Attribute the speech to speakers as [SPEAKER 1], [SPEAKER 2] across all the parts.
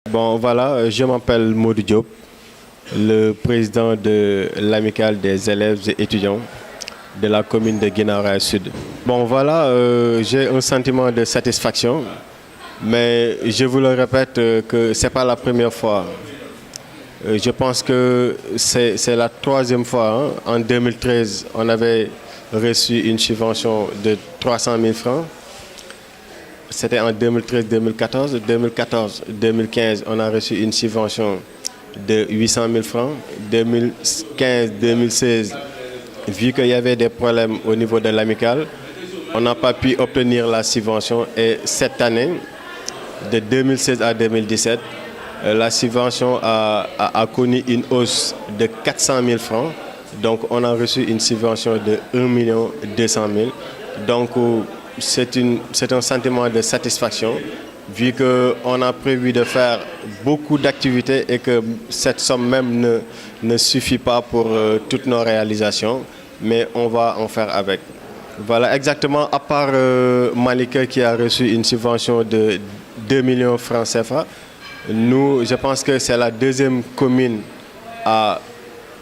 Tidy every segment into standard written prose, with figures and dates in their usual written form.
[SPEAKER 1] Bon, voilà, je m'appelle Modou Diop, le président de l'amicale des élèves et étudiants de la commune de Guinaw Rail Sud. Bon, voilà, j'ai un sentiment de satisfaction, mais je vous le répète que ce n'est pas la première fois. Je pense que c'est la troisième fois. Hein. En 2013, on avait reçu une subvention de 300 000 francs. C'était en 2013-2014. 2014-2015, on a reçu une subvention de 800 000 francs. 2015-2016, vu qu'il y avait des problèmes au niveau de l'amicale, on n'a pas pu obtenir la subvention. Et cette année, de 2016 à 2017, la subvention a connu une hausse de 400 000 francs. Donc, on a reçu une subvention de 1 200 000. Donc, c'est un sentiment de satisfaction vu qu'on a prévu de faire beaucoup d'activités et que cette somme même ne suffit pas pour toutes nos réalisations, mais on va en faire avec. Voilà, exactement, à part Malika qui a reçu une subvention de 2 millions de francs CFA, nous, je pense que c'est la deuxième commune à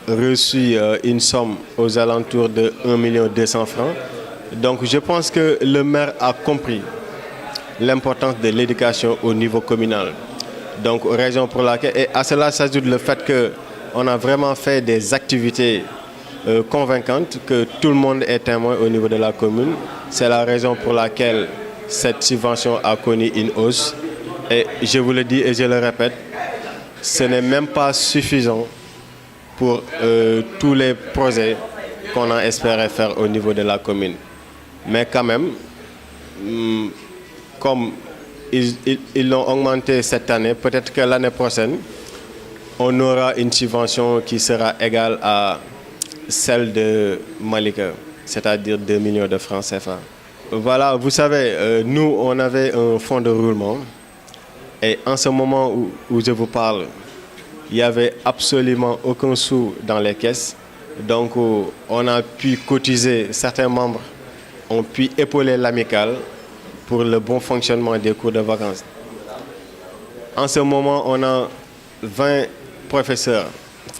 [SPEAKER 1] reçu une somme aux alentours de 1 200 000 francs. Donc je pense que le maire a compris l'importance de l'éducation au niveau communal. Donc raison pour laquelle, et à cela s'ajoute le fait qu'on a vraiment fait des activités convaincantes, que tout le monde est témoin au niveau de la commune. C'est la raison pour laquelle cette subvention a connu une hausse. Et je vous le dis et je le répète, ce n'est même pas suffisant pour tous les projets qu'on a espéré faire au niveau de la commune. Mais quand même, comme ils l'ont augmenté cette année, peut-être que l'année prochaine, on aura une subvention qui sera égale à celle de Malika, c'est-à-dire 2 millions de francs CFA. Voilà, vous savez, nous, on avait un fonds de roulement. Et en ce moment où je vous parle, il n'y avait absolument aucun sou dans les caisses. Donc, on a pu cotiser, certains membres ont pu épauler l'amicale pour le bon fonctionnement des cours de vacances. En ce moment, on a 20 professeurs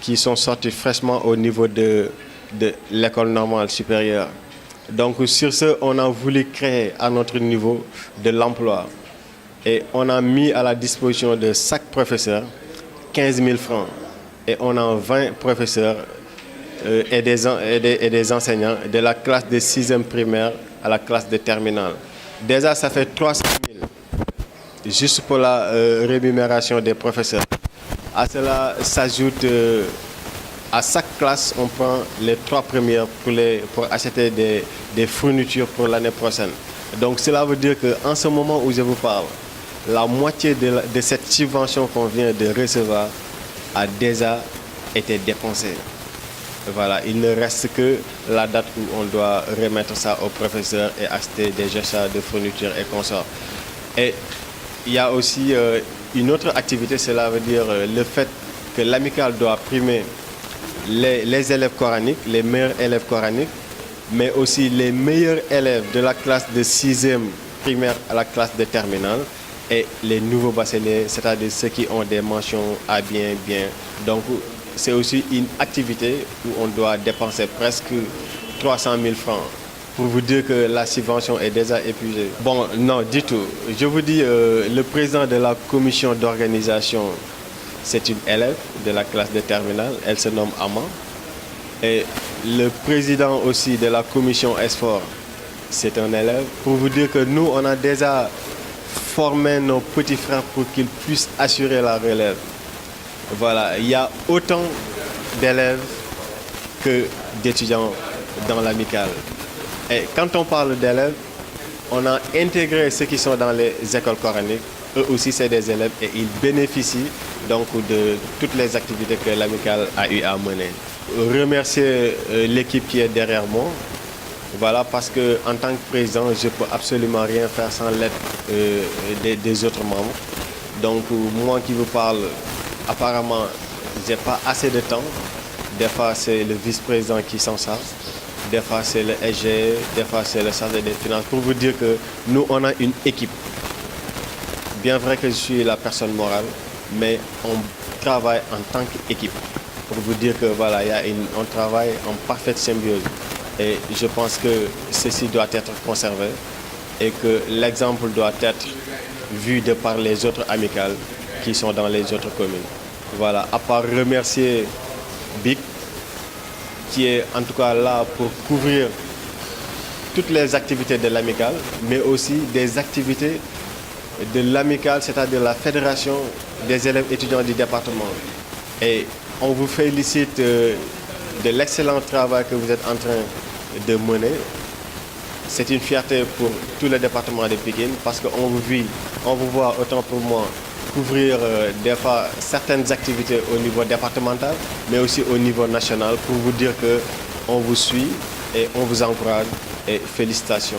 [SPEAKER 1] qui sont sortis fraîchement au niveau de l'école normale supérieure. Donc, sur ce, on a voulu créer à notre niveau de l'emploi. Et on a mis à la disposition de chaque professeur 15 000 francs. Et on a 20 professeurs et des enseignants de la classe de 6e primaire à la classe de terminale. Déjà, ça fait 300 000 juste pour la rémunération des professeurs. À cela s'ajoute, à chaque classe, on prend les 3 premières pour acheter des fournitures pour l'année prochaine. Donc cela veut dire qu'en ce moment où je vous parle, la moitié de cette subvention qu'on vient de recevoir a déjà été dépensée. Voilà, il ne reste que la date où on doit remettre ça aux professeurs et acheter des achats de fournitures et consorts. Et il y a aussi une autre activité, cela veut dire le fait que l'amicale doit primer les élèves coraniques, les meilleurs élèves coraniques, mais aussi les meilleurs élèves de la classe de 6e primaire à la classe de terminale et les nouveaux bacheliers, c'est-à-dire ceux qui ont des mentions à bien. Donc, c'est aussi une activité où on doit dépenser presque 300 000 francs pour vous dire que la subvention est déjà épuisée. Bon, non, du tout. Je vous dis, le président de la commission d'organisation, c'est une élève de la classe de terminale, elle se nomme Ama. Et le président aussi de la commission Esport, c'est un élève. Pour vous dire que nous, on a déjà formé nos petits frères pour qu'ils puissent assurer la relève. Voilà, il y a autant d'élèves que d'étudiants dans l'amicale. Et quand on parle d'élèves, on a intégré ceux qui sont dans les écoles coraniques. Eux aussi, c'est des élèves et ils bénéficient donc de toutes les activités que l'amicale a eu à mener. Remercier l'équipe qui est derrière moi. Voilà, parce qu'en tant que président, je ne peux absolument rien faire sans l'aide des autres membres. Donc, moi qui vous parle, apparemment, je n'ai pas assez de temps. Des fois, c'est le vice-président qui s'en charge. Des fois, c'est le SG, des fois, c'est le chargé des finances. Pour vous dire que nous, on a une équipe. Bien vrai que je suis la personne morale, mais on travaille en tant qu'équipe. Pour vous dire que voilà, on travaille en parfaite symbiose. Et je pense que ceci doit être conservé et que l'exemple doit être vu de par les autres amicales qui sont dans les autres communes. Voilà, à part remercier BIC, qui est en tout cas là pour couvrir toutes les activités de l'amicale, mais aussi des activités de l'amicale, c'est-à-dire la fédération des élèves étudiants du département. Et on vous félicite de l'excellent travail que vous êtes en train de mener. C'est une fierté pour tout le département de Pikine parce qu'on vous voit autant pour moi couvrir des fois certaines activités au niveau départemental, mais aussi au niveau national pour vous dire qu'on vous suit et on vous encourage et félicitations.